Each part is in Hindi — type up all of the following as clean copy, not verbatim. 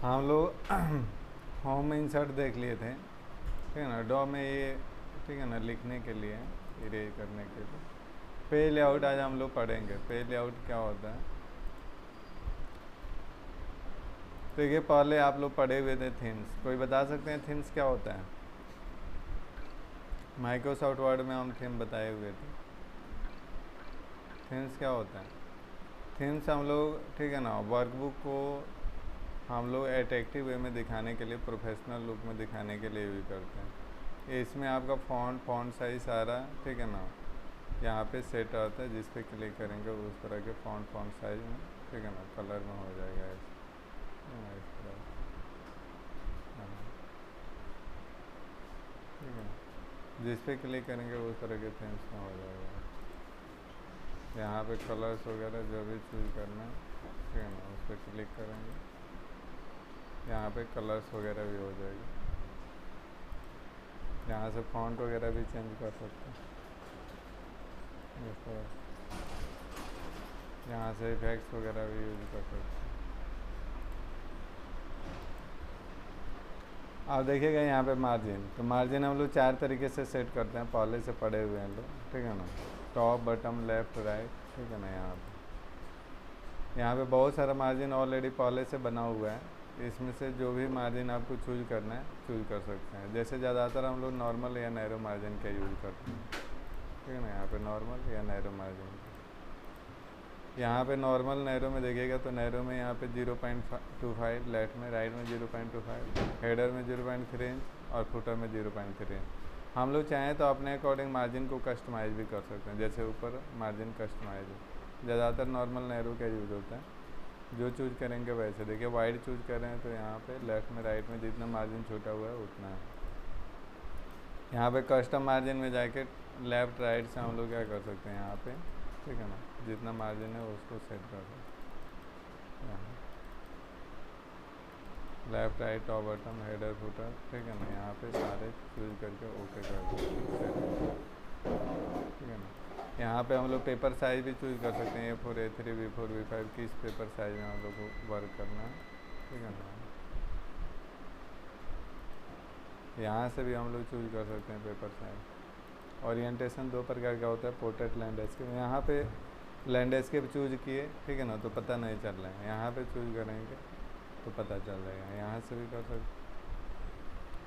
हम लोग होम इंसर्ट देख लिए थे, ठीक है ना। डॉ में ये, ठीक है ना, लिखने के लिए, इरेज करने के लिए। पे लेआउट आज हम लोग पढ़ेंगे। पे लेआउट क्या होता है। तो ये पहले आप लोग पढ़े हुए थे थीम्स। कोई बता सकते हैं थीम्स क्या होता है। माइक्रोसॉफ्ट वर्ड में हम थीम बताए हुए थे। थीम्स क्या होता है। थीम्स हम लोग, ठीक है ना, वर्कबुक को हम लोग अट्रैक्टिव वे में दिखाने के लिए, प्रोफेशनल लुक में दिखाने के लिए यूज करते हैं। इसमें आपका फ़ॉन्ट साइज सारा, ठीक है ना, यहाँ पे सेट आता है। जिस पे क्लिक करेंगे उस तरह के फ़ॉन्ट साइज में, ठीक है ना, कलर में हो जाएगा इस तरह, ठीक है। जिस पे क्लिक करेंगे उस तरह के थीम्स में हो जाएगा। यहाँ पे कलर्स वगैरह जो भी चूज करना है, ठीक है ना, उस पर क्लिक करेंगे, यहाँ पे कलर्स वगैरह भी हो जाएगी। यहाँ से फ़ॉन्ट वगैरह भी चेंज कर सकते हैं इस तरह। यहाँ से इफेक्ट्स वगैरह भी यूज कर सकते हैं। आप देखिएगा यहाँ पे मार्जिन, तो मार्जिन हम लोग 4 तरीके से सेट करते हैं, पहले से पढ़े हुए हैं लोग, ठीक है ना। टॉप, बटम, लेफ़्ट, राइट, ठीक है ना। यहाँ पे बहुत सारा मार्जिन ऑलरेडी पहले से बना हुआ है। इसमें से जो भी मार्जिन आपको चूज करना है चूज कर सकते हैं। जैसे ज़्यादातर हम लोग नॉर्मल या नैरो मार्जिन का यूज करते हैं, ठीक है ना। यहाँ पे नॉर्मल या नैरो मार्जिन, यहाँ पे नॉर्मल नैरो में देखिएगा तो नैरो में यहाँ पे 0.25, लेफ्ट में, राइट में 0.25, हेडर में 0.3 इंच और फुटर में 0.3 इंच। हम लोग चाहें तो अपने अकॉर्डिंग मार्जिन को कस्टमाइज भी कर सकते हैं। जैसे ऊपर मार्जिन कस्टमाइज है, ज़्यादातर नॉर्मल नैरो का यूज़ होता है। जो चूज़ करेंगे वैसे, देखिए वाइड चूज़ कर रहे हैं तो यहाँ पे लेफ़्ट में, राइट में जितना मार्जिन छोटा हुआ है उतना है। यहाँ पे कस्टम मार्जिन में जाके लेफ़्ट राइट से हम लोग क्या कर सकते हैं यहाँ पे, ठीक है ना, जितना मार्जिन है उसको सेट कर सकते हैं। Left, right, top, bottom, header, footer, ठीक है ना। यहाँ पे सारे चूज करके ओके कर सकते हैं, ठीक है ना। यहाँ पे हम लोग पेपर साइज भी चूज कर सकते हैं, A4, A3, B4, B5, किस पेपर साइज में हम लोग को वर्क करना है, ठीक है ना। यहाँ से भी हम लोग चूज कर सकते हैं पेपर साइज। ओरिएंटेशन 2 प्रकार का होता है, पोर्ट्रेट, लैंडस्केप। यहाँ पे लैंडस्केप चूज किए, ठीक है ना, तो पता नहीं चल रहा है। यहाँ पे चूज करेंगे तो पता चल जाएगा। यहाँ से भी कर सकते हैं।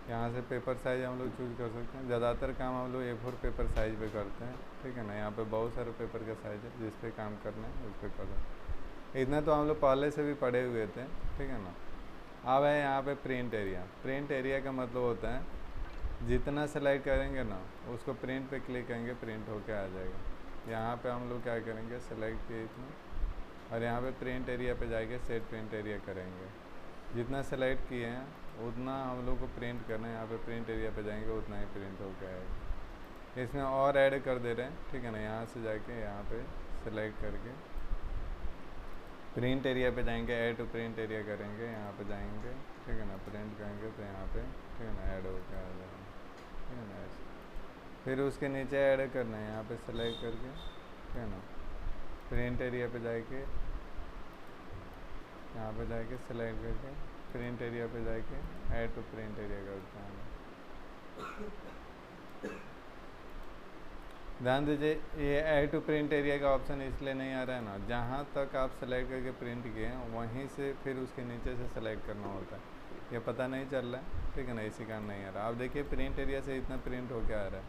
यहाँ से पेपर साइज हम लोग चूज कर सकते हैं। ज़्यादातर काम हम लोग A4 पेपर साइज पे करते हैं, ठीक है ना। यहाँ पे बहुत सारे पेपर का साइज है, जिस पे काम करना है उस पर कर सकते हैं। इतना तो हम लोग पहले से भी पढ़े हुए थे, ठीक है ना। अब है यहाँ पे प्रिंट एरिया। प्रिंट एरिया का मतलब होता है जितना सेलेक्ट करेंगे ना उसको प्रिंट पे क्लिक करेंगे, प्रिंट होके आ जाएगा। यहाँ पे हम लोग क्या करेंगे, सेलेक्ट किए इतना, और यहाँ पे प्रिंट एरिया पे जाके सेट प्रिंट एरिया करेंगे। जितना सेलेक्ट किए हैं उतना हम लोग को प्रिंट करना है। यहाँ पे प्रिंट एरिया पे जाएंगे उतना ही प्रिंट होकर आएगा। इसमें और ऐड कर दे रहे हैं, ठीक है ना। यहाँ से जाके यहाँ पे सेलेक्ट करके प्रिंट एरिया पे जाएंगे, ऐड टू प्रिंट एरिया करेंगे, यहाँ पे जाएंगे, ठीक है ना, प्रिंट करेंगे तो यहाँ पे, ठीक है ना, ऐड होकर आ जाएगा, ठीक है ना। ऐसे फिर उसके नीचे ऐड करना है, यहाँ पे सेलेक्ट करके, ठीक है ना, प्रिंट एरिया पे जाके, यहाँ पे जाके सेलेक्ट करके प्रिंट एरिया पे जाके ऐड टू प्रिंट एरिया करते हैं। ध्यान दीजिए, ये ऐड टू प्रिंट एरिया का ऑप्शन इसलिए नहीं आ रहा है ना, जहाँ तक आप सेलेक्ट करके प्रिंट किए हैं वहीं से फिर उसके नीचे से सेलेक्ट करना होता है। ये पता नहीं चल रहा है, ठीक है ना, इसी कारण नहीं आ रहा। आप देखिए प्रिंट एरिया से इतना प्रिंट होके आ रहा है।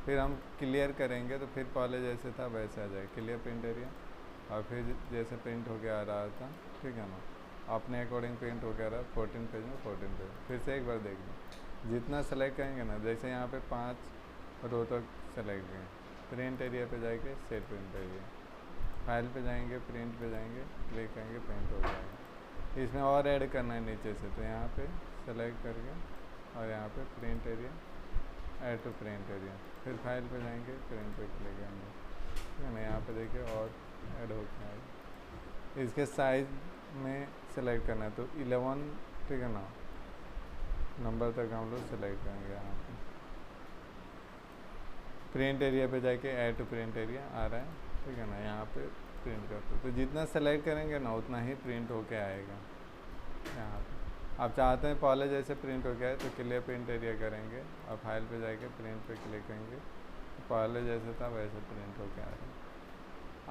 फिर हम क्लियर करेंगे तो फिर पहले जैसे था वैसे आ जाएगा, क्लियर प्रिंट एरिया, और फिर जैसे प्रिंट होके आ रहा था, ठीक है ना, अपने अकॉर्डिंग प्रिंट हो गया रहा 14 पेज में 14 पेज। फिर से एक बार देख लें, जितना सेलेक्ट करेंगे ना, जैसे यहाँ पे 5 रो तक सेलेक्ट करें, प्रिंट एरिया पे जाएंगे, सेट प्रिंट एरिया, फाइल पे जाएंगे, प्रिंट पे जाएंगे, क्लिक करेंगे, प्रिंट हो जाएगा। इसमें और ऐड करना है नीचे से, तो यहाँ पे सेलेक्ट करके और यहाँ पे print area, add to print area, फिर फाइल पे जाएंगे, प्रिंट पे क्लिक करेंगे, ठीक है ना। यहाँ पे देखिए और ऐड होता है। इसके साइज में सेलेक्ट करना है तो 11, ठीक है ना, नंबर तक हम लोग सेलेक्ट करेंगे। यहाँ पे प्रिंट एरिया पे जाके ऐड टू प्रिंट एरिया आ रहा है, ठीक है ना, यहाँ पे प्रिंट करते तो जितना सेलेक्ट करेंगे ना उतना ही प्रिंट होके आएगा यहाँ पे। आप चाहते हैं पहले जैसे प्रिंट हो गया है तो क्लियर प्रिंट एरिया करेंगे और फाइल पे जाके प्रिंट पे क्लिक करेंगे, पहले जैसे था वैसे प्रिंट हो गया है।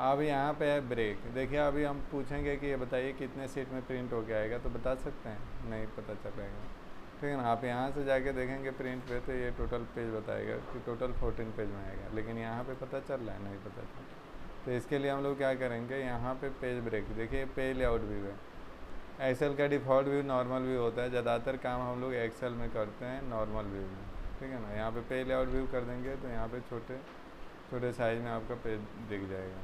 अब यहाँ पे है ब्रेक। देखिए अभी हम पूछेंगे कि ये बताइए कितने सीट में प्रिंट हो गया आएगा, तो बता सकते हैं नहीं पता चलेगा, ठीक है ना। आप यहाँ से जाके देखेंगे प्रिंट पे तो ये टोटल पेज बताएगा कि टोटल 14 पेज में आएगा, लेकिन यहाँ पे पता चल रहा है नहीं पता चल। तो इसके लिए हम लोग क्या करेंगे, यहाँ पे पेज ब्रेक, देखिए पेज लेआउट व्यू है। एक्सेल का डिफ़ॉल्ट व्यू नॉर्मल व्यू होता है, ज़्यादातर काम हम लोग एक्सेल में करते हैं नॉर्मल व्यू में, ठीक है ना। यहाँ पे पेज लेआउट व्यू कर देंगे तो यहाँ पे छोटे छोटे साइज़ में आपका पेज दिख जाएगा,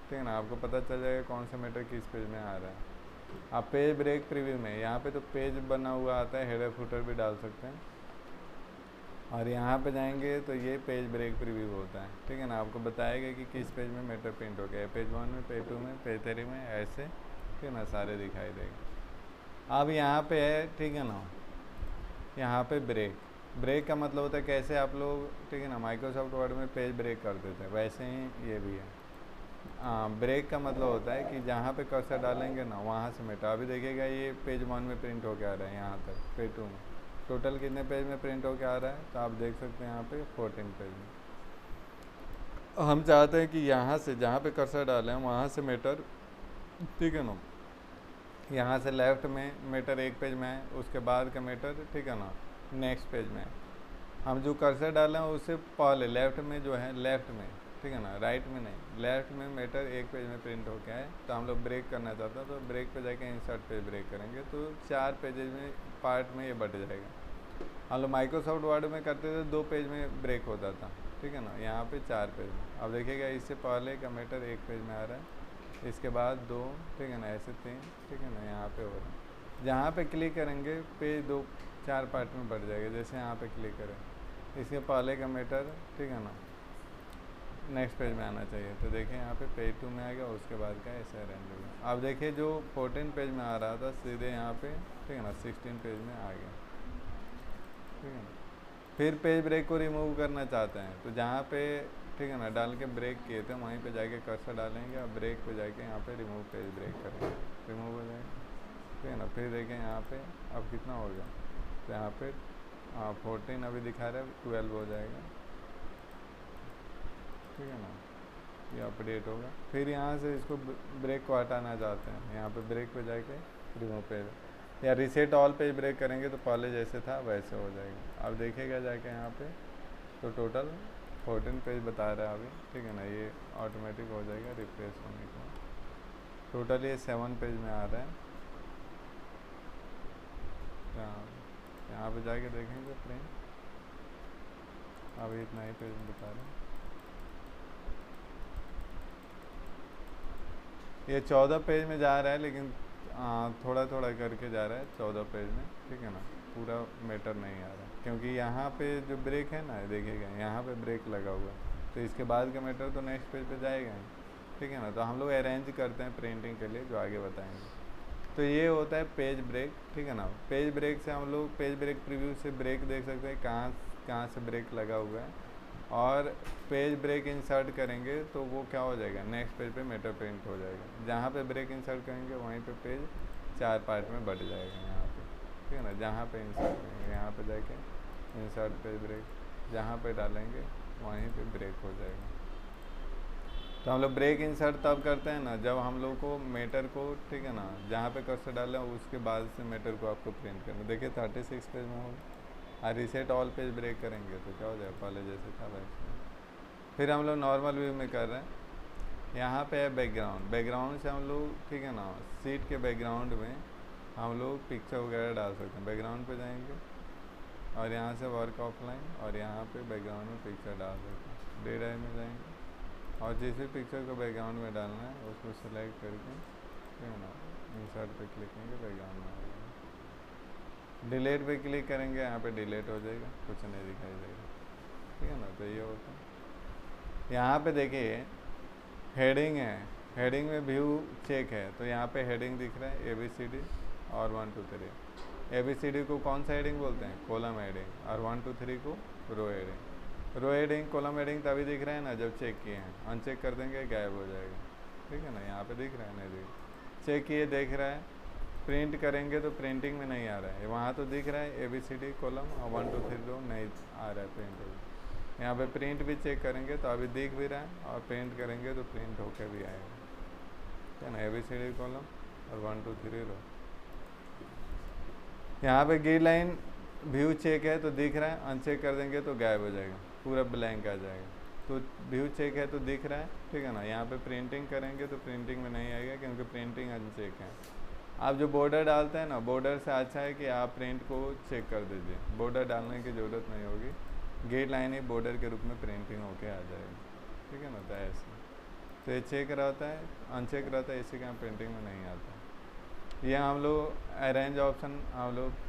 ठीक है ना। आपको पता चल जाएगा कौन सा मैटर किस पेज में आ रहा है। आप पेज ब्रेक प्रीव्यू में यहाँ पे तो पेज बना हुआ आता है, हेडर फुटर भी डाल सकते हैं, और यहाँ पे जाएंगे तो ये पेज ब्रेक प्रीव्यू होता है, ठीक है ना। आपको बताएगा कि किस पेज में मैटर प्रिंट हो गया है, पेज 1 में, पेज 2 में, पेज 3 में, ऐसे, ठीक है ना, सारे दिखाई देगा। अब यहाँ पे है, ठीक है ना, यहाँ पे ब्रेक का मतलब होता है कैसे आप लोग, ठीक है ना, माइक्रोसॉफ्ट वर्ड में पेज ब्रेक करते थे वैसे ही ये भी है। ब्रेक का मतलब होता है कि जहाँ पे कर्सर डालेंगे ना वहाँ से मैटर, अभी देखिएगा ये पेज 1 में प्रिंट होके आ रहा है, यहाँ तक पेज 2 में टोटल कितने पेज में प्रिंट होके आ रहा है, तो आप देख सकते हैं यहाँ पे 14 पेज में। हम चाहते हैं कि यहाँ से जहाँ पे कर्सर डालें वहाँ से मैटर, ठीक है ना, यहाँ से लेफ़्ट में मैटर एक पेज में है, उसके बाद का मैटर, ठीक है ना, नेक्स्ट पेज में है। हम जो कर्सर डालें उससे पहले लेफ़्ट में जो है, लेफ़्ट में, ठीक है ना, राइट में नहीं, लेफ़्ट में मैटर एक पेज में प्रिंट होके आए, तो हम लोग ब्रेक करना चाहते हैं तो ब्रेक पे जाके इंसर्ट पेज ब्रेक करेंगे तो 4 पेजेज में पार्ट में ये बट जाएगा। हम लोग माइक्रोसॉफ्ट वर्ड में करते थे 2 पेज में ब्रेक होता था, ठीक है ना, यहाँ पे 4 पेज में। अब देखिएगा इससे पहले का मैटर एक पेज में आ रहा है, इसके बाद 2, ठीक है ना, ऐसे 3, ठीक है ना, यहाँ पे हो रहा है। जहाँ पे क्लिक करेंगे पेज 2 4 पार्ट में बढ़ जाएगा, जैसे यहाँ पे क्लिक करें, इसके पहले का मैटर, ठीक है ना, नेक्स्ट पेज में आना चाहिए, तो देखिए यहाँ पे पेज 2 में आ गया, उसके बाद का ऐसा रेंज होगा। अब देखिए जो 14 पेज में आ रहा था सीधे यहाँ पे, ठीक है ना, 16 पेज में आ गया, ठीक है ना। फिर पेज ब्रेक को रिमूव करना चाहते हैं तो जहाँ पे, ठीक है ना, डाल के ब्रेक किए थे वहीं पे जाके कर्सर डालेंगे और ब्रेक पे जाके यहाँ पे रिमूव पेज ब्रेक करेंगे, रिमूव हो जाएगा, ठीक है ना। फिर देखें यहाँ पे अब कितना हो गया, तो यहाँ पे 14 अभी दिखा रहा है, 12 हो जाएगा, ठीक है ना, ये अपडेट होगा। फिर यहाँ से इसको ब्रेक को हटाना चाहते हैं, यहाँ पे ब्रेक पे जाके रिमूव पेज या रीसेट ऑल पेज ब्रेक करेंगे तो पहले जैसे था वैसे हो जाएगा। अब देखिएगा जाके यहाँ पे तो टोटल 14 पेज बता रहा है अभी, ठीक है ना, ये ऑटोमेटिक हो जाएगा रिफ्रेश होने के बाद। टोटल ये 7 पेज में आ रहा है। यहाँ पे जाके देखेंगे प्रिंट, अभी इतना ही पेज में बता रहे हैं। ये 14 पेज में जा रहा है, लेकिन थोड़ा थोड़ा करके जा रहा है 14 पेज में, ठीक है ना, पूरा मैटर नहीं आ रहा है क्योंकि यहाँ पे जो ब्रेक है ना, देखिएगा यहाँ पे ब्रेक लगा हुआ है, तो इसके बाद का मैटर तो नेक्स्ट पेज पे जाएगा, ठीक है ना। तो हम लोग अरेंज करते हैं प्रिंटिंग के लिए, जो आगे बताएंगे। तो ये होता है पेज ब्रेक, ठीक है ना। पेज ब्रेक से हम लोग पेज ब्रेक प्रीव्यू से ब्रेक देख सकते हैं कहाँ से ब्रेक लगा हुआ है, और पेज ब्रेक इंसर्ट करेंगे तो वो क्या हो जाएगा, नेक्स्ट पेज पे मैटर प्रिंट हो जाएगा। जहाँ पे ब्रेक इंसर्ट करेंगे वहीं पे पेज 4 पार्ट में बढ़ जाएगा यहाँ पे, ठीक है ना। जहाँ पे इंसर्ट करेंगे यहाँ पे जाके इंसर्ट पेज ब्रेक, जहाँ पे डालेंगे वहीं पे ब्रेक हो जाएगा। तो हम लोग ब्रेक इंसर्ट तब करते हैं ना जब हम लोग को मैटर को, ठीक है ना, जहाँ पे कर्सर डालें उसके बाद से मैटर को आपको प्रिंट करना। देखिए 36 पेज में होगा, और रीसेट ऑल पेज ब्रेक करेंगे तो क्या हो जाएगा, पहले जैसे था वैसे। फिर हम लोग नॉर्मल व्यू में कर रहे हैं। यहाँ पे है बैकग्राउंड से हम लोग, ठीक है ना, सीट के बैकग्राउंड में हम लोग पिक्चर वगैरह डाल सकते हैं। बैकग्राउंड पे जाएंगे और यहाँ से वर्क ऑफलाइन, और यहाँ पे बैकग्राउंड में पिक्चर डाल सकते हैं। डे ड्राइव में जाएंगे और जिस भी पिक्चर को बैकग्राउंड में डालना है उसको सिलेक्ट करके, ठीक है ना, इंसर्ट पे क्लिक करेंगे, बैकग्राउंड में आ जाएगा। डिलीट पे क्लिक करेंगे, यहाँ पे डिलीट हो जाएगा, कुछ नहीं दिखाई देगा, ठीक है ना। तो ये होता है। यहाँ पे देखिए हेडिंग है, हेडिंग में व्यू चेक है, तो यहाँ पे हेडिंग दिख रहा है ABCD और 1 2 3। ABCD को कौन सा हेडिंग बोलते हैं, कॉलम हेडिंग, और 1 2 3 को रो हेडिंग। रो हेडिंग कॉलम हेडिंग तभी दिख रहा है ना जब चेक किए हैं, अनचेक कर देंगे गायब हो जाएगा, ठीक है ना। यहाँ पे दिख रहा है, नहीं दिख, चेक किए देख रहा है, प्रिंट करेंगे तो प्रिंटिंग में नहीं आ रहा है, वहाँ तो दिख रहा है ABCD कॉलम और 1 2 3 रो नहीं आ रहा है प्रिंट हो। यहाँ पे प्रिंट भी चेक करेंगे तो अभी दिख भी रहा है, और प्रिंट करेंगे तो प्रिंट होकर भी आएगा, है ना, ABCD कॉलम और 1 2 3 रो। यहाँ पे ग्रिड लाइन व्यू चेक है तो दिख रहा है, अनचेक कर देंगे तो गायब हो जाएगा, पूरा ब्लैंक आ जाएगा। तो व्यू चेक है तो दिख रहा है, ठीक है ना। यहाँ पे प्रिंटिंग करेंगे तो प्रिंटिंग में नहीं आएगा क्योंकि प्रिंटिंग अनचेक है। आप जो बॉर्डर डालते हैं ना, बॉर्डर से अच्छा है कि आप प्रिंट को चेक कर दीजिए, बॉर्डर डालने की ज़रूरत नहीं होगी, ग्रिड लाइन ही बॉर्डर के रूप में प्रिंटिंग होके आ जाएगी, ठीक है ना। तो ऐसे तो ये चेक रहता है, अनचेक रहता है, इसी का प्रिंटिंग में नहीं आता। ये हम लोग अरेंज ऑप्शन हम लोग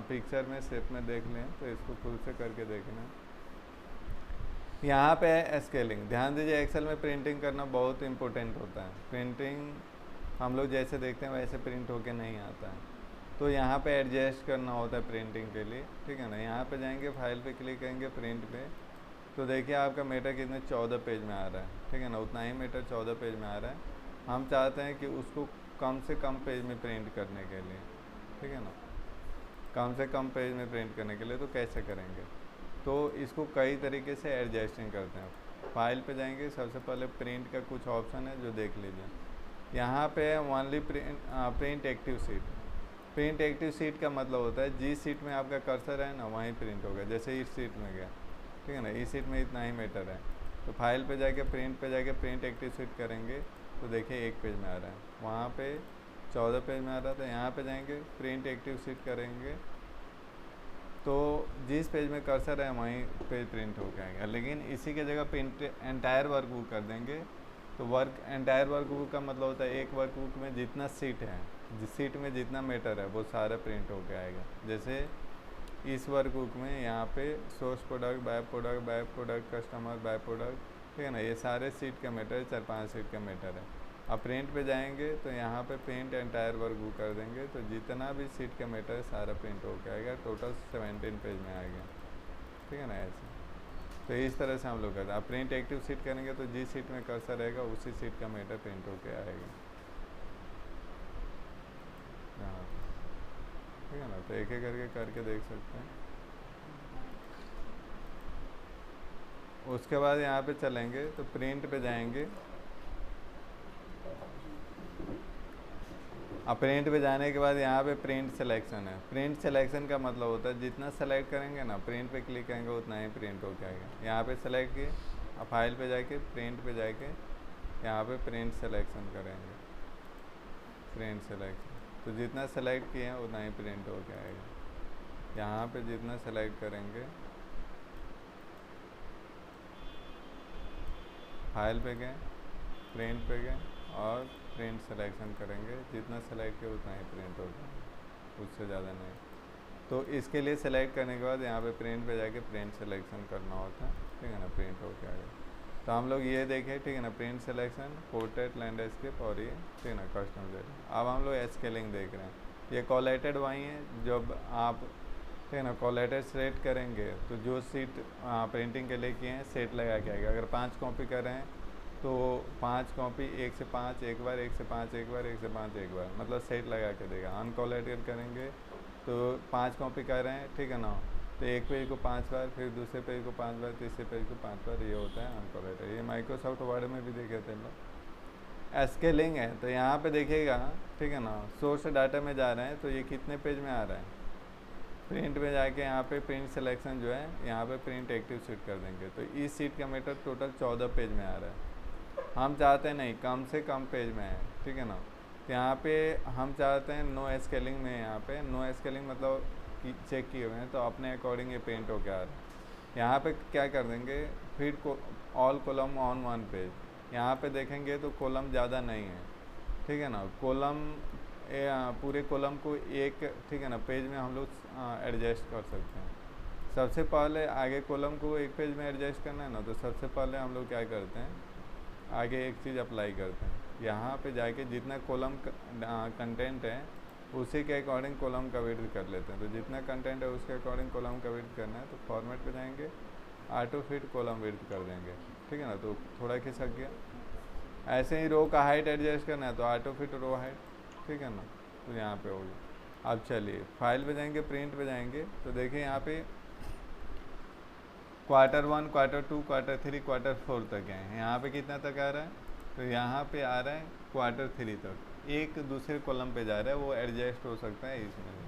पिक्चर में शेप में देख लें, तो इसको खुद से करके देखना। यहाँ पे है स्केलिंग, ध्यान दीजिए एक्सेल में प्रिंटिंग करना बहुत इंपॉर्टेंट होता है। प्रिंटिंग हम लोग जैसे देखते हैं वैसे प्रिंट होके नहीं आता है, तो यहाँ पे एडजस्ट करना होता है प्रिंटिंग के लिए, ठीक है ना। यहाँ पे जाएंगे, फाइल पे क्लिक करेंगे, प्रिंट पे, तो देखिए आपका मीटर कितने 14 पेज में आ रहा है, ठीक है ना, उतना ही मीटर 14 पेज में आ रहा है। हम चाहते हैं कि उसको कम से कम पेज में प्रिंट करने के लिए, ठीक है ना, कम से कम पेज में प्रिंट करने के लिए तो कैसे करेंगे, तो इसको कई तरीके से एडजस्टिंग करते हैं। फाइल पे जाएंगे, सबसे पहले प्रिंट का कुछ ऑप्शन है जो देख लीजिए। यहाँ पे only print active seat. Print active seat का मतलब होता है जिस सीट में आपका कर्सर है ना वहीं प्रिंट होगा। जैसे इस सीट में गया, ठीक है ना, इस सीट में इतना ही मीटर है, तो फाइल पे जाके प्रिंट पे जाके प्रिंट एक्टिव सीट करेंगे तो देखिए 1 पेज में आ रहा है, वहाँ पे 14 पेज में आ रहा था। यहाँ पे जाएंगे, प्रिंट एक्टिव सीट करेंगे तो जिस पेज में कर्सर है वहीं पेज प्रिंट होकर आएगा। लेकिन इसी के जगह प्रिंट एंटायर वर्क बुक कर देंगे तो एंटायर वर्क बुक का मतलब होता है एक वर्क बुक में जितना सीट है, जिस सीट में जितना मीटर है वो सारा प्रिंट होकर आएगा। जैसे इस वर्क बुक में यहाँ पे source product, by product, customer, by product, ठीक है ना, ये सारे सीट का मीटर 4-5 सीट का मीटर है। अब प्रिंट पे जाएंगे तो यहाँ पे प्रिंट एंटायर वर्क बुक कर देंगे तो जितना भी सीट का मीटर है सारा प्रिंट होकर आएगा, टोटल 17 पेज में आएगा, ठीक है ना। ऐसे तो इस तरह से हम लोग करते हैं। आप प्रिंट एक्टिव सीट करेंगे तो जिस सीट में कर्सर रहेगा उसी सीट का मीटर प्रिंट होकर आएगा, हाँ, ठीक है ना। तो एक एक करके देख सकते हैं। उसके बाद यहाँ पे चलेंगे तो प्रिंट पे जाएंगे। अब प्रिंट पे जाने के बाद यहाँ पे प्रिंट सिलेक्शन है। प्रिंट सिलेक्शन का मतलब होता है जितना सेलेक्ट करेंगे ना, प्रिंट पे क्लिक करेंगे उतना ही प्रिंट होकर आएगा। यहाँ पे सेलेक्ट किए, अब फाइल पे जाके प्रिंट पे जाके यहाँ पे प्रिंट सिलेक्शन करेंगे, प्रिंट सिलेक्शन, तो जितना सेलेक्ट किए हैं उतना ही प्रिंट होकर आएगा। यहाँ पे जितना सेलेक्ट करेंगे, फाइल पे गए, प्रिंट पे गए और प्रिंट सिलेक्शन करेंगे, जितना सेलेक्ट किया उतना ही प्रिंट होगा, उससे ज़्यादा नहीं। तो इसके लिए सेलेक्ट करने के बाद यहाँ पे प्रिंट पे जाके प्रिंट सिलेक्शन करना होता है, ठीक है ना, प्रिंट होके आएगा। तो हम लोग ये देखें, ठीक है ना, प्रिंट सिलेक्शन, पोर्ट्रेट, लैंडस्केप और ये, ठीक है ना, कस्टम डेटा। अब हम लोग स्केलिंग देख रहे हैं, ये कोलेटेड वही है। जब आप, ठीक है ना, कोलेटेड सेट करेंगे तो जो सीट प्रिंटिंग के लिए किए हैं सेट लगा के आएगा। अगर 5 कॉपी कर रहे हैं तो 5 कॉपी 1 से 5 एक बार, 1 से 5 एक बार, 1 से 5 एक बार, मतलब सेट लगा के देगा। अनकोलेटेड करेंगे तो 5 कॉपी कर रहे हैं, ठीक है ना, तो एक पेज को 5 बार, फिर दूसरे पेज को 5 बार, तीसरे पेज को 5 बार, ये होता है अनकोलेटेड। ये माइक्रोसॉफ्ट वर्ड में भी देखे थे लोग। स्केलिंग है तो यहाँ पे देखिएगा, ठीक है ना, सोर्स डाटा में जा रहे हैं तो ये कितने पेज में आ रहा है। प्रिंट में जाके यहाँ पे प्रिंट सिलेक्शन जो है, यहाँ पे प्रिंट एक्टिव सीट कर देंगे तो इस सीट का मीटर टोटल 14 पेज में आ रहा है। हम चाहते हैं नहीं, कम से कम पेज में है, ठीक है ना। तो यहाँ पे हम चाहते हैं नो स्केलिंग में, यहाँ पे नो स्केलिंग मतलब चेक किए हुए हैं तो अपने अकॉर्डिंग ये प्रिंट होकर आ रहा है। यहाँ पे क्या कर देंगे, फिर ऑल कॉलम ऑन 1 पेज। यहाँ पे देखेंगे तो कॉलम ज़्यादा नहीं है, ठीक है ना, कॉलम पूरे कॉलम को एक, ठीक है ना, पेज में हम लोग एडजस्ट कर सकते हैं। सबसे पहले आगे कॉलम को एक पेज में एडजस्ट करना है ना, तो सबसे पहले हम लोग क्या करते हैं, आगे एक चीज़ अप्लाई करते हैं। यहाँ पे जाके जितना कॉलम कंटेंट है उसी के अकॉर्डिंग कॉलम का विड्थ कर लेते हैं। तो जितना कंटेंट है उसके अकॉर्डिंग कॉलम का विड्थ करना है तो फॉर्मेट पे जाएंगे, ऑटो फिट कॉलम विड्थ कर देंगे, ठीक है ना, तो थोड़ा खिसक गया। ऐसे ही रो का हाइट एडजस्ट करना है तो ऑटो फिट रो हाइट, ठीक है ना, तो यहाँ पे हो गया। अब चलिए फाइल पे जाएंगे, प्रिंट पे जाएंगे, तो देखिए यहाँ पे Q1, Q2, Q3, Q4 तक है। यहाँ पे कितना तक आ रहा है, तो यहाँ पे आ रहा है Q3 तक, एक दूसरे कॉलम पे जा रहा है, वो एडजस्ट हो सकता है इसमें।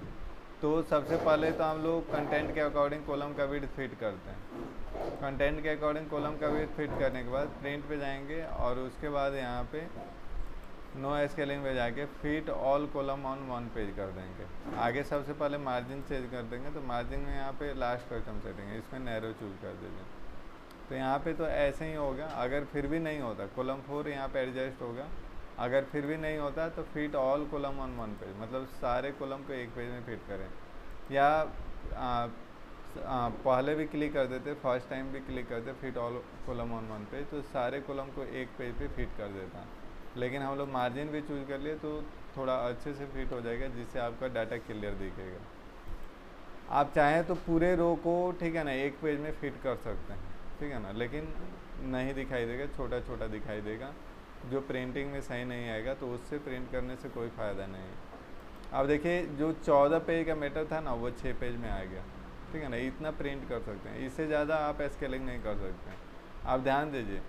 तो सबसे पहले तो हम लोग कंटेंट के अकॉर्डिंग कॉलम का विड्थ फिट करते हैं। कंटेंट के अकॉर्डिंग कॉलम का विड्थ फिट करने के बाद प्रिंट पे जाएंगे और उसके बाद यहाँ पे नो स्केलिंग पे जाके fit all column on one page कर देंगे। आगे सबसे पहले मार्जिन चेंज कर देंगे, तो मार्जिन में यहाँ पे लास्ट कस्टम सेटिंग है, इसमें नैरो चूज कर दीजिए। तो यहाँ पे तो ऐसे ही होगा। अगर फिर भी नहीं होता, कॉलम 4 यहाँ पे एडजस्ट होगा। अगर फिर भी नहीं होता तो fit all column on one page, मतलब सारे कॉलम को एक पेज में फिट करें। या पहले भी क्लिक कर देते, फर्स्ट टाइम भी क्लिक करते fit all column on one page, तो सारे कॉलम को एक पेज पे फिट कर देता। लेकिन हम लोग मार्जिन भी चूज कर लिए तो थोड़ा अच्छे से फिट हो जाएगा, जिससे आपका डाटा क्लियर दिखेगा। आप चाहें तो पूरे रो को, ठीक है ना, एक पेज में फिट कर सकते हैं, ठीक है ना, लेकिन नहीं दिखाई देगा, छोटा छोटा दिखाई देगा, जो प्रिंटिंग में सही नहीं आएगा, तो उससे प्रिंट करने से कोई फ़ायदा नहीं है। अब देखिए जो 14 पेज का मैटर था ना, वो 6 पेज में आ गया, ठीक है ना। इतना प्रिंट कर सकते हैं, इससे ज़्यादा आप स्केलिंग नहीं कर सकते हैं। आप ध्यान दीजिए,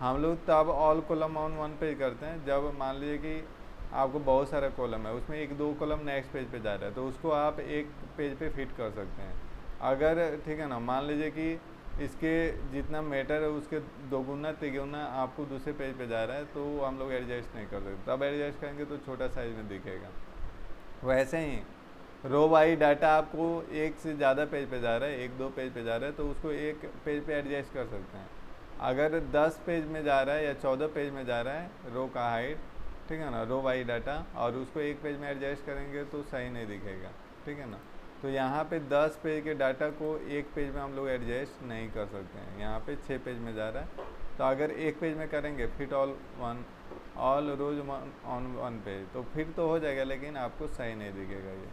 हम लोग तब all column on one page करते हैं जब मान लीजिए कि आपको बहुत सारा कॉलम है, उसमें एक दो कॉलम नेक्स्ट पेज पे जा रहा है, तो उसको आप एक पेज पे फिट कर सकते हैं। अगर, ठीक है ना, मान लीजिए कि इसके जितना मैटर है उसके दोगुना तिगुना आपको दूसरे पेज पे जा रहा है, तो हम लोग एडजस्ट नहीं कर सकते। तब एडजस्ट करेंगे तो छोटा साइज में दिखेगा। वैसे ही रो वाई डाटा आपको एक से ज़्यादा पेज पे जा रहा है, एक दो पेज पे जा रहा है, तो उसको एक पेज पे एडजस्ट कर सकते हैं। अगर 10 पेज में जा रहा है या 14 पेज में जा रहा है रो का हाइट, ठीक है ना, रो वाई डाटा, और उसको एक पेज में एडजस्ट करेंगे तो सही नहीं दिखेगा, ठीक है ना। तो यहाँ पे 10 पेज के डाटा को एक पेज में हम लोग एडजस्ट नहीं कर सकते हैं। यहाँ पे 6 पेज में जा रहा है, तो अगर एक पेज में करेंगे fit all rows on one page, तो फिट तो हो जाएगा, लेकिन आपको सही नहीं दिखेगा ये,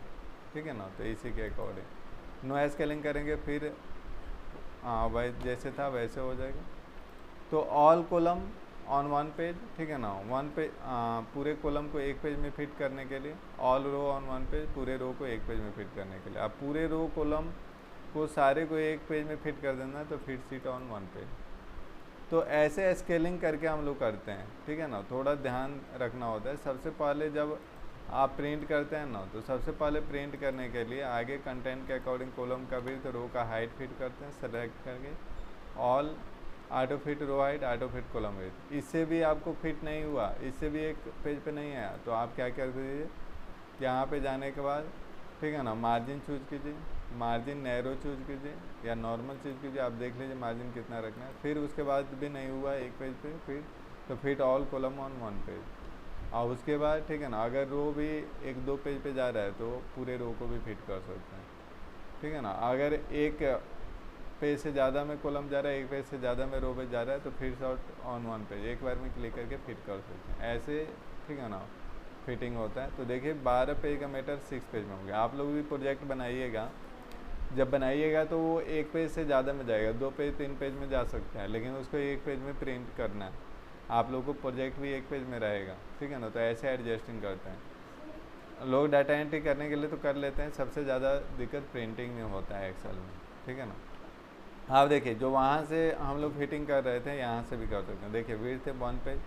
ठीक है ना। तो इसी के अकॉर्डिंग नो स्केलिंग करेंगे, फिर भाई जैसे था वैसे हो जाएगा। तो all column on one page, ठीक है ना, वन पेज, पूरे कॉलम को एक पेज में फिट करने के लिए, all row on one page, पूरे रो को एक पेज में फिट करने के लिए। अब पूरे रो कॉलम को सारे को एक पेज में फिट कर देना, तो fit seat on one page. तो ऐसे स्केलिंग करके हम लोग करते हैं, ठीक है ना। थोड़ा ध्यान रखना होता है। सबसे पहले जब आप प्रिंट करते हैं ना, तो सबसे पहले प्रिंट करने के लिए आगे कंटेंट के अकॉर्डिंग कॉलम का विड्थ, रो का हाइट फिट करते हैं, सेलेक्ट करके all auto fit row height, auto fit column width. इससे भी आपको फिट नहीं हुआ, इससे भी एक पेज पे नहीं आया, तो आप क्या कर दीजिए, यहाँ पे जाने के बाद, ठीक है ना, मार्जिन चूज कीजिए, मार्जिन नैरो चूज कीजिए या नॉर्मल चूज कीजिए। आप देख लीजिए मार्जिन कितना रखना है। फिर उसके बाद भी नहीं हुआ एक पेज पे, फिर तो fit all column on one page. और उसके बाद, ठीक है ना, अगर रो भी एक दो पेज पे जा रहा है तो पूरे रो को भी फिट कर सकते हैं, ठीक है ना। अगर एक पेज से ज़्यादा में कॉलम जा रहा है, एक पेज से ज़्यादा में रो पे जा रहा है, तो फिर शॉर्ट ऑन वन पेज एक बार में क्लिक करके फिट कर सकते हैं, ऐसे, ठीक है ना, फिटिंग होता है। तो देखिए 12 पेज का मैटर 6 पेज में हो गया। आप लोग भी प्रोजेक्ट बनाइएगा, जब बनाइएगा तो वो एक पेज से ज़्यादा में जाएगा, 2 पेज 3 पेज में जा सकते हैं, लेकिन उसको एक पेज में प्रिंट करना है। आप लोग को प्रोजेक्ट भी एक पेज में रहेगा, ठीक है ना। तो ऐसे एडजस्टिंग करते हैं लोग। डाटा एंट्री करने के लिए तो कर लेते हैं, सबसे ज़्यादा दिक्कत प्रिंटिंग में होता है एक्सेल में, ठीक है ना। आप देखिए जो वहाँ से हम लोग फिटिंग कर रहे थे, यहाँ से भी कर सकते हैं। देखिए विड्थ है 1 पेज,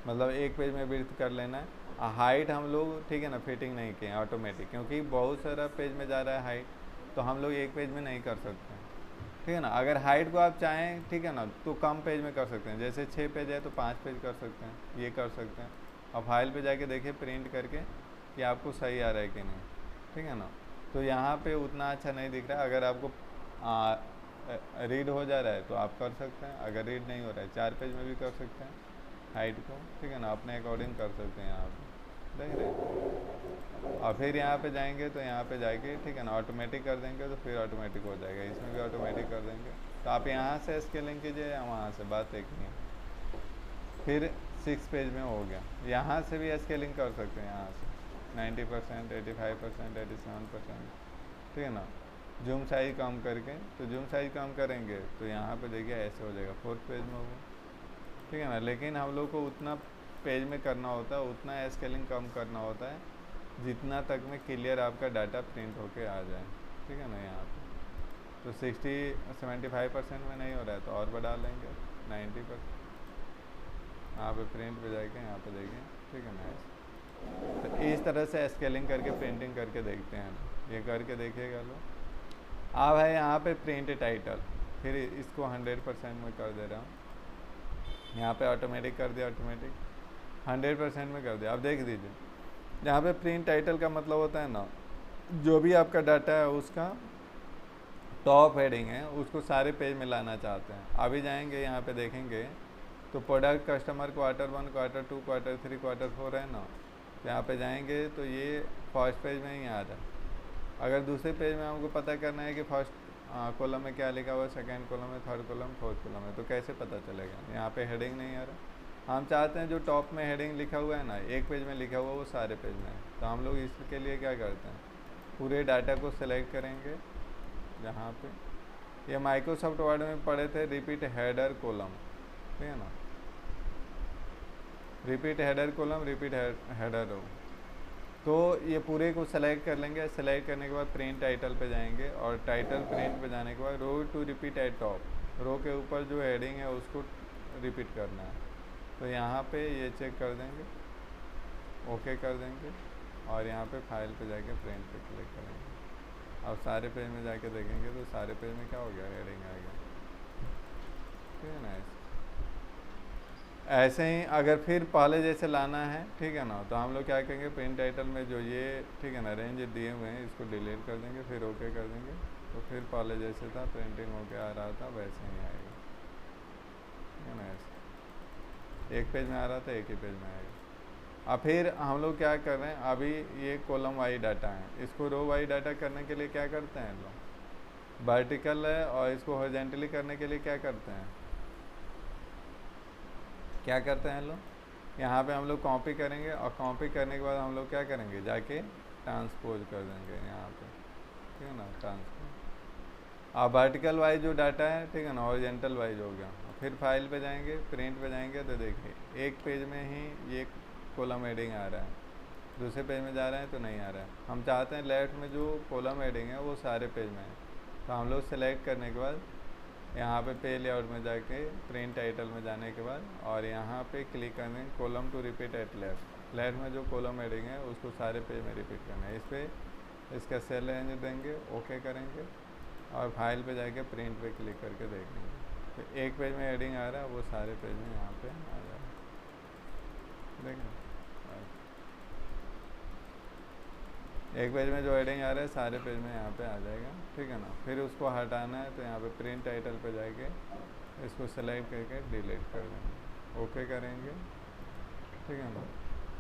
मतलब एक पेज में विड्थ कर लेना है। हाइट हम लोग, ठीक है ना, फिटिंग नहीं किए ऑटोमेटिक, क्योंकि बहुत सारा पेज में जा रहा है हाइट, तो हम लोग एक पेज में नहीं कर सकते हैं, ठीक है ना। अगर हाइट को आप चाहें, ठीक है ना, तो कम पेज में कर सकते हैं। जैसे 6 पेज है तो 5 पेज कर सकते हैं, ये कर सकते हैं। अब फाइल पे जाके देखिए प्रिंट करके कि आपको सही आ रहा है कि नहीं, ठीक है ना। तो यहाँ पे उतना अच्छा नहीं दिख रहा है। अगर आपको रीड हो जा रहा है तो आप कर सकते हैं, अगर रीड नहीं हो रहा है 4 पेज में भी कर सकते हैं हाइट को, ठीक है ना, अपने अकॉर्डिंग कर सकते हैं। यहाँ पे देख रहे हैं। और फिर यहाँ पे जाएंगे तो यहाँ पे जाके, ठीक है ना, ऑटोमेटिक कर देंगे तो फिर ऑटोमेटिक हो जाएगा। इसमें भी ऑटोमेटिक कर देंगे, तो आप यहाँ से स्केलिंग कीजिए या वहाँ से, बात एक नहीं है। फिर 6 पेज में हो गया। यहाँ से भी स्केलिंग कर सकते हैं, यहाँ से 90%, 85%, 87%, ठीक है ना। जूम साइज कम करके, तो जूम साइज कम करेंगे तो यहाँ पे देखिए ऐसे हो जाएगा, 4th पेज में होगा, ठीक है ना। लेकिन हम लोग को उतना पेज में करना होता है, उतना स्केलिंग कम करना होता है, जितना तक में क्लियर आपका डाटा प्रिंट होके आ जाए, ठीक है ना। यहाँ पे तो 75% में नहीं हो रहा है तो और बढ़ा लेंगे 90%। यहाँ पे प्रिंट पे जाके यहाँ पे देखें, ठीक है ना। तो इस तरह से स्केलिंग करके प्रिंटिंग करके देखते हैं, ये करके देखिएगा लो। अब है यहाँ पे प्रिंट टाइटल, फिर इसको 100% में कर दे रहा हूँ। यहाँ पे ऑटोमेटिक कर दिया, ऑटोमेटिक 100% में कर दिया। अब देख दीजिए यहाँ पे प्रिंट टाइटल का मतलब होता है ना, जो भी आपका डाटा है उसका टॉप हेडिंग है उसको सारे पेज में लाना चाहते हैं। अभी जाएंगे यहाँ पे देखेंगे तो product, customer, Q1, Q2, Q3, Q4 है ना। तो यहाँ पे जाएंगे तो ये फर्स्ट पेज में ही आ रहा है। अगर दूसरे पेज में हमको पता करना है कि फर्स्ट कॉलम में क्या लिखा हुआ है, सेकेंड कॉलम में, थर्ड कॉलम, फोर्थ कॉलम में, तो कैसे पता चलेगा। यहाँ पे हेडिंग नहीं आ रहा। हम चाहते हैं जो टॉप में हेडिंग लिखा हुआ है ना, एक पेज में लिखा हुआ वो सारे पेज में है। तो हम लोग इसके लिए क्या करते हैं, पूरे डाटा को सिलेक्ट करेंगे। यहाँ पे ये माइक्रोसॉफ्ट वर्ड में पढ़े थे, रिपीट हेडर कॉलम, ठीक है ना। Repeat header column, repeat header row. तो ये पूरे को सेलेक्ट कर लेंगे। सेलेक्ट करने के बाद प्रिंट टाइटल पे जाएंगे और टाइटल प्रिंट पे जाने के बाद रो टू रिपीट एट टॉप, रो के ऊपर जो हेडिंग है उसको रिपीट करना है। तो यहाँ पे ये चेक कर देंगे, ओके कर देंगे और यहाँ पे फाइल पे जाके प्रिंट पे क्लिक करेंगे। अब सारे पेज में जाके देखेंगे तो सारे पेज में क्या हो गया, हेडिंग आ गया, ठीक है ना। ऐसे ही अगर फिर पहले जैसे लाना है, ठीक है ना, तो हम लोग क्या करेंगे, प्रिंट टाइटल में जो ये, ठीक है ना, रेंज दिए हुए हैं इसको डिलीट कर देंगे, फिर ओके कर देंगे। तो फिर पहले जैसे था प्रिंटिंग होके आ रहा था वैसे ही आएगा, ठीक है ना। ऐसे एक पेज में आ रहा था एक ही पेज में आएगा। अब फिर हम लोग क्या कर रहे हैं, अभी ये कॉलम वाई डाटा है, इसको रो वाई डाटा करने के लिए क्या करते हैं लोग, वर्टिकल है, और इसको हॉरिजॉन्टली करने के लिए क्या करते हैं, यहाँ पे हम लोग कॉपी करेंगे और कॉपी करने के बाद हम लोग क्या करेंगे, जाके ट्रांसपोज कर देंगे यहाँ पे, ठीक है ना, ट्रांसपोज। अब वर्टिकल वाइज जो डाटा है, ठीक है ना, हॉरिजॉन्टल वाइज हो गया। फिर फाइल पे जाएंगे, प्रिंट पे जाएंगे तो देखिए एक पेज में ही ये कॉलम हेडिंग आ रहा है, दूसरे पेज में जा रहे हैं तो नहीं आ रहा है। हम चाहते हैं लेफ्ट में जो कॉलम हेडिंग है वो सारे पेज में है। तो हम लोग सेलेक्ट करने के बाद यहाँ पे पेज लेआउट में जाके प्रिंट टाइटल में जाने के बाद और यहाँ पे क्लिक करने column to repeat at left, left में जो कॉलम हेडिंग है उसको सारे पेज में रिपीट करना है। इस पर इसका सेल रेंज देंगे, ओके करेंगे और फाइल पे जाके प्रिंट पे क्लिक करके देखेंगे। तो एक पेज में हेडिंग आ रहा है वो सारे पेज में यहाँ पे आ जाएगा, देखें। एक पेज में जो हेडिंग आ रहा है सारे पेज में यहाँ पे आ जाएगा, ठीक है ना। फिर उसको हटाना है तो यहाँ पे प्रिंट टाइटल पे जाके इसको सेलेक्ट करके डिलीट कर देंगे, ओके करेंगे, ठीक है ना।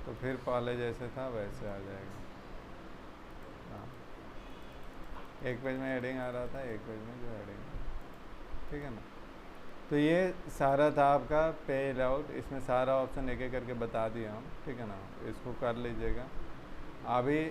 तो फिर पहले जैसे था वैसे आ जाएगा। हाँ, एक पेज में हेडिंग आ रहा था, एक पेज में जो हेडिंग, ठीक है ना। तो ये सारा था आपका पेज लेआउट, इसमें सारा ऑप्शन एक एक करके बता दिया हम, ठीक है ना। इसको कर लीजिएगा। अभी